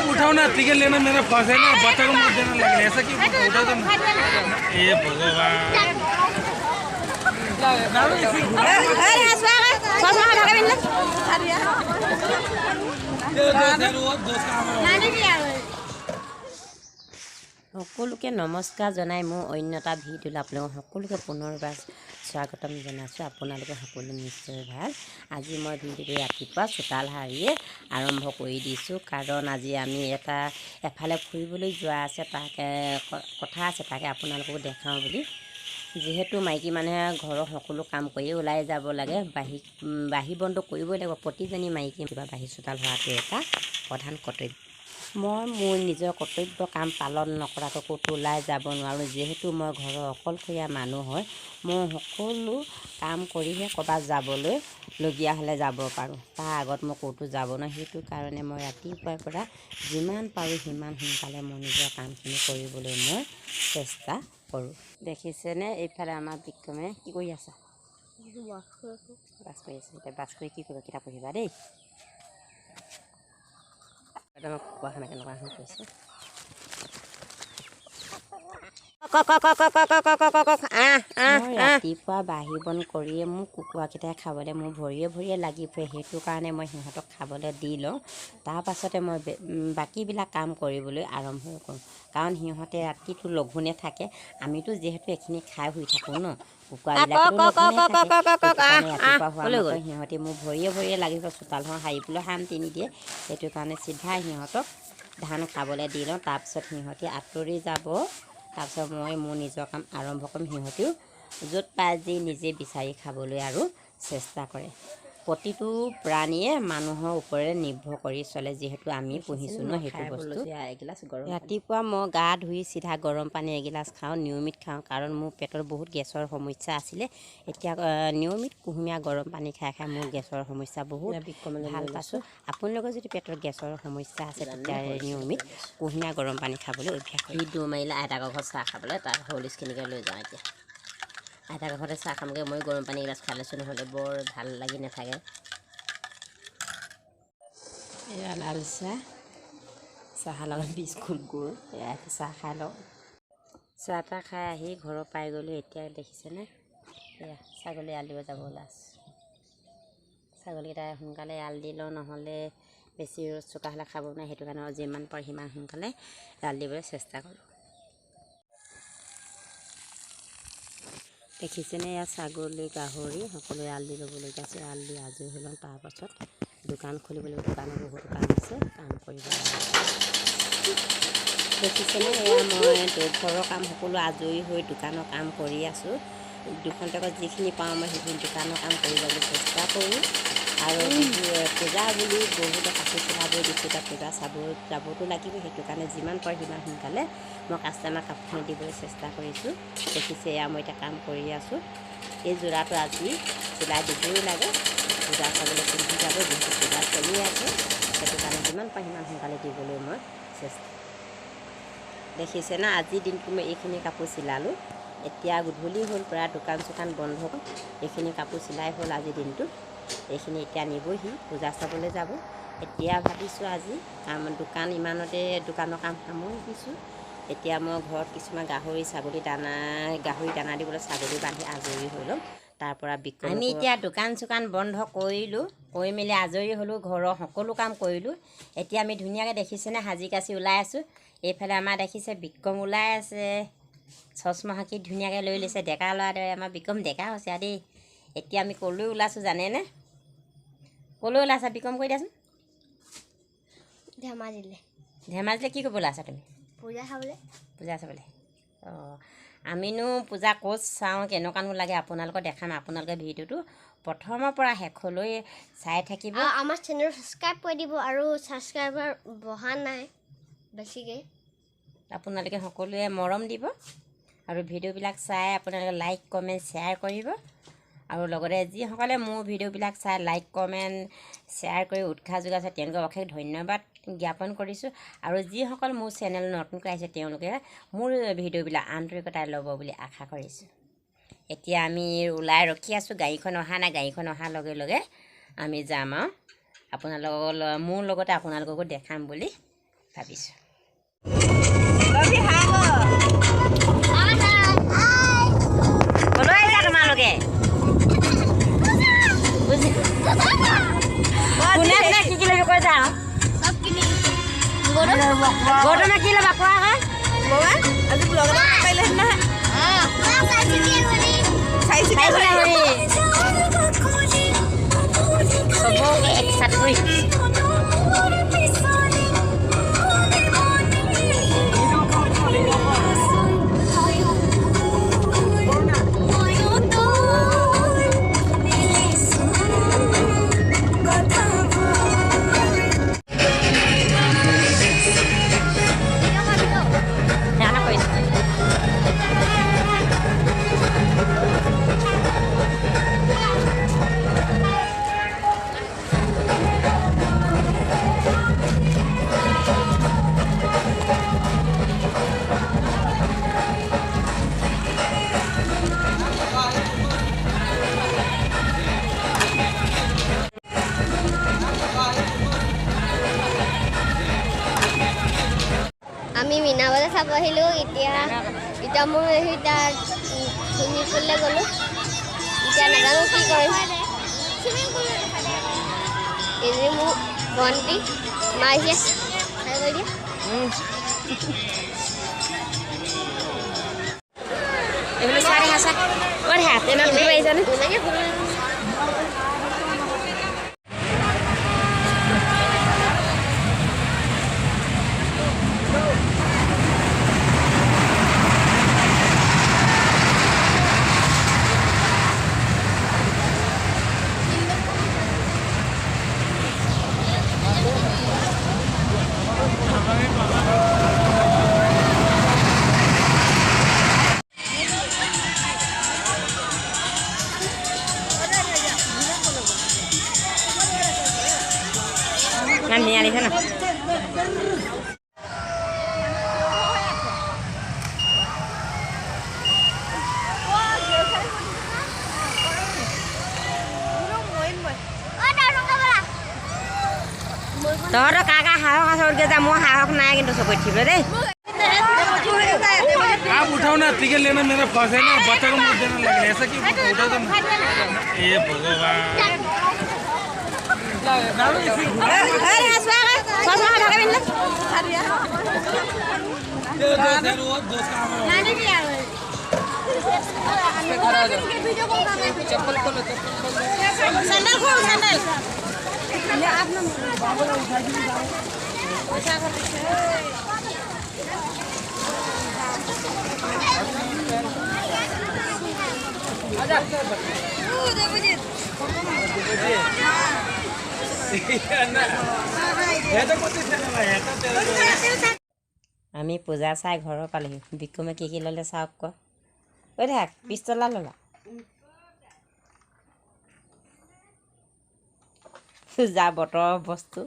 आप उठाओ ना, टिकट लेना मेरा पास है ना, बच्चा को मुझे देना लगेगा, ऐसा क्यों उठाओ तुम? ये भगवान সকলোকে নমস্কাৰ জনাই মোৰ অন্য এটা ভিডিঅ'লৈ আপোনালোক সকলোকে পুনৰবাৰ স্বাগতম জনাইছোঁ। আপোনালোকে সকলো নিশ্চয় ভাল। আজি মই ভিডিঅ'টো ৰাতিপুৱা চোতাল সাৰিয়ে আৰম্ভ কৰি দিছোঁ, কাৰণ আজি আমি এফালে ফুৰিবলৈ যোৱা আছে, তাকে কথা আছে, তাকে আপোনালোকক দেখাওঁ বুলি। যিহেতু মাইকী মানুহে ঘৰৰ সকলো কাম কৰিয়ে ওলাই যাব লাগে, বাঢ়ি বন্ধ কৰিবই লাগিব। প্ৰতিজনী মাইকী কিবা বাঢ়ি চোতাল হোৱাটো এটা প্ৰধান কৰ্তব্য। মই মোৰ নিজৰ কৰ্তব্য কাম পালন নকৰাকৈ ক'তো ওলাই যাব নোৱাৰোঁ। যিহেতু মই ঘৰৰ অকলশৰীয়া মানুহ হয়, মই সকলো কাম কৰিহে ক'ৰবাত যাবলৈ লগীয়া হ'লে যাব পাৰোঁ। তাৰ আগত মই ক'তো যাব নোৱাৰোঁ। সেইটো কাৰণে মই ৰাতিপুৱাৰ পৰা যিমান পাৰোঁ সিমান সোনকালে মই নিজৰ কামখিনি কৰিবলৈ মই চেষ্টা কৰোঁ। দেখিছেনে এইফালে আমাৰ বিক্ৰমে কি কৰি আছে? বাছ কৰি আছে। এতিয়া বাছ কৰি কি কৰিব? কিতাপ পঢ়িবা দেই। মই কুকুৰা খানা কেনেকুৱা কৈছোঁ, ৰাতিপুৱা বাঢ়ি বন কৰিয়ে মোৰ কুকুৰাকেইটাই খাবলৈ মোৰ ভৰিয়ে লাগি ফুৰে। সেইটো কাৰণে মই সিহঁতক খাবলৈ দি লওঁ। তাৰপাছতে মই বাকীবিলাক কাম কৰিবলৈ আৰম্ভ কৰোঁ, কাৰণ সিহঁতে ৰাতিটো লঘোণে থাকে। আমিতো যিহেতু এইখিনি খাই শুই থাকোঁ ন, কুকুৰাবিলাকো ৰাতিপুৱা হোৱা মাত্ৰ সিহঁতে মোৰ ভৰিয়ে লাগিব। চোতালখন সাৰিবলৈ শান্তি নিদিয়ে। সেইটো কাৰণে চিধা সিহঁতক ধান খাবলৈ দি লওঁ। তাৰপিছত সিহঁতে আঁতৰি যাব। তাৰপিছত মই মোৰ নিজৰ কাম আৰম্ভ কৰিম। সিহঁতেও য'ত পায় যি নিজে বিচাৰি খাবলৈ আৰু চেষ্টা কৰে। প্ৰতিটো প্ৰাণীয়ে মানুহৰ ওপৰেৰে নিৰ্ভৰ কৰি চলে, যিহেতু আমি পুহিছোঁ ন সেইটো বস্তু। ৰাতিপুৱা মই গা ধুই চিধা গৰম পানী এগিলাচ খাওঁ, নিয়মিত খাওঁ, কাৰণ মোৰ পেটৰ বহুত গেছৰ সমস্যা আছিলে। এতিয়া নিয়মিত কুহুমীয়া গৰম পানী খাই মোৰ গেছৰ সমস্যা বহুত ভাল পাইছোঁ। আপোনালোকৰ যদি পেটৰ গেছৰ সমস্যা আছে, তেতিয়া নিয়মিত কুহুমীয়া গৰম পানী খাবলৈ অভ্যাস কৰি দৌৰ মাৰিলে আইতাকৰ ঘৰত চাহ খাবলৈ তাৰ হৰলিক্সখিনিকে লৈ যাওঁ। এতিয়া আইতাকৰ ঘৰতে চাহ খামগৈ। মই গৰম পানী এগিলাচ খাই লৈছোঁ, নহ'লে বৰ ভাল লাগি নাথাকে। এয়া লাল চাহৰ লগত বিস্কুট গুড়, এয়া চাহ খাই লওঁ। চাহ তাহ খাই আহি ঘৰৰ পাই গ'লোঁ। এতিয়া দেখিছেনে, এয়া ছাগলী এৰাল দিব যাব ওলাইছোঁ। ছাগলীকেইটা সোনকালে এৰাল দি লওঁ, নহ'লে বেছি ৰ'দ চোকা হ'লে খাব নোৱাৰে। সেইটো কাৰণে যিমান পাৰোঁ সিমান সোনকালে এৰাল দিবলৈ চেষ্টা কৰোঁ। দেখিছেনে, এয়া ছাগলী গাহৰি সকলো এৰাল দি ল'বলগীয়া আছে। এৰাল দি আজৰি হৈ লওঁ। তাৰপাছত দোকান খুলিব লাগিব। দোকানৰ বহুতো কাম আছে, কাম কৰিব লাগিব। দেখিছেনে, এয়া মই ঘৰৰ কাম সকলো আজৰি হৈ দোকানৰ কাম কৰি আছোঁ। দুখন টকাত যিখিনি পাওঁ মই সেইখিনি দোকানৰ কাম কৰি যাবলৈ চেষ্টা কৰোঁ। আৰু পূজা বুলি বহুতে কাপোৰ চিলাবলৈ দিছোঁ, এতিয়া পূজা চাব যাবতো লাগিব। সেইটো কাৰণে যিমান পাৰোঁ সিমান সোনকালে মই কাষ্টমাৰ কাপোৰখিনি দিবলৈ চেষ্টা কৰিছোঁ। দেখিছে, এয়া মই এতিয়া কাম কৰি আছোঁ। এই যোৰাটো আজি চিলাই দিবই লাগে, পূজা চাবলৈ পিন্ধি যাব, যিহেতু পূজা চলি আছে। সেইটো কাৰণে যিমান পাৰোঁ সিমান সোনকালে দিবলৈ মই চেষ্টা। দেখিছে না, আজিৰ দিনটো মই এইখিনি কাপোৰ চিলালোঁ। এতিয়া গধূলি হ'ল, প্ৰায় দোকান চোকান বন্ধ। এইখিনি কাপোৰ চিলাই হ'ল আজিৰ দিনটো। এইখিনি এতিয়া নিবহি, পূজা চাবলৈ যাব। এতিয়া ভাবিছোঁ আজি দোকান ইমানতে দোকানৰ কাম সামৰি দিছোঁ। এতিয়া মই ঘৰত কিছুমান গাহৰি দানা দিবলৈ ছাগলী বান্ধি আজৰি হৈ ল'ম। তাৰপৰা আমি এতিয়া দোকান চোকান বন্ধ কৰিলোঁ, কৰি মেলি আজৰি হ'লোঁ, ঘৰৰ সকলো কাম কৰিলোঁ। এতিয়া আমি ধুনীয়াকৈ দেখিছেনে সাজি কাচি ওলাই আছোঁ। এইফালে আমাৰ দেখিছে বিক্ৰম ওলাই আছে, চশমা কি ধুনীয়াকৈ লৈ লৈছে। ডেকা ল'ৰা দৰে আমাৰ বিক্ৰম ডেকা হৈছে দেই। এতিয়া আমি ক'লৈ ওলাইছোঁ জানেনে? ক'লৈ ওলাইছা বিক্ৰম, কৈ দিয়াচোন। ধেমাজিলৈ কি কৰিব ওলাইছা তুমি? পূজা চাবলৈ। অঁ, আমিনো পূজা ক'ত চাওঁ, কেনেকুৱানো লাগে আপোনালোকক দেখাম। আপোনালোকে ভিডিঅ'টো প্ৰথমৰ পৰা শেষলৈ চাই থাকিব। আমাৰ চেনেল ছাবস্ক্ৰাইব কৰি দিব, আৰু ছাবস্ক্ৰাইবাৰ বঢ়া নাই বেছিকৈ। আপোনালোকে সকলোৱে মৰম দিব, আৰু ভিডিঅ'বিলাক চাই আপোনালোকে লাইক কমেণ্ট শ্বেয়াৰ কৰিব। আৰু লগতে যিসকলে মোৰ ভিডিঅ'বিলাক চাই লাইক কমেণ্ট শ্বেয়াৰ কৰি উৎসাহ যোগাইছে তেওঁলোকক অশেষ ধন্যবাদ জ্ঞাপন কৰিছোঁ। আৰু যিসকল মোৰ চেনেল নতুনকৈ আহিছে তেওঁলোকে মোৰ ভিডিঅ'বিলাক আন্তৰিকতাৰে ল'ব বুলি আশা কৰিছোঁ। এতিয়া আমি ওলাই ৰখি আছোঁ, গাড়ীখন অহা নাই। গাড়ীখন অহাৰ লগে লগে আমি যাম আৰু মোৰ লগতে আপোনালোককো দেখাম বুলি ভাবিছোঁ। কলৈ আহিছা তোমালোকে? কোনে কোনে কি কি ল'বি কৈ যা। গৌতমে কি ল'বা কোৱা আকৌ? আজি ব্লগত পাৰিলে সেইদিনা চবকে একসাথ কৰি আমি মীনা বজাৰ চাব আহিলোঁ। এতিয়া মই আহি তাত চুইমিং পুললৈ গ'লোঁ। এতিয়া নাজানো কি কৰিম। এজনী মোৰ ভণ্টি মা আহিছে চাই কৰি দিয়া। এইবিলাক চাই আছে ক'ত হাতে না ঘূৰি আহিছানে? Ngan niya di sana. Toro kakak hawak asal kita mau hawak naik itu sobat cible deh. आप उठाओ ना टिकट लेना मेरा फंस है ना बच्चा को मुझे देना लगे ऐसा क्यों उठा तुम ये भगवान चप्पल खोलो सैंडल खोल सैंडल আমি পূজা চাই ঘৰৰ পালেহি। বিক্ৰমে কি ল'লে চাওক কোৱা। কৈ থাক পিষ্টলা ল'লা। পূজা বতৰৰ বস্তু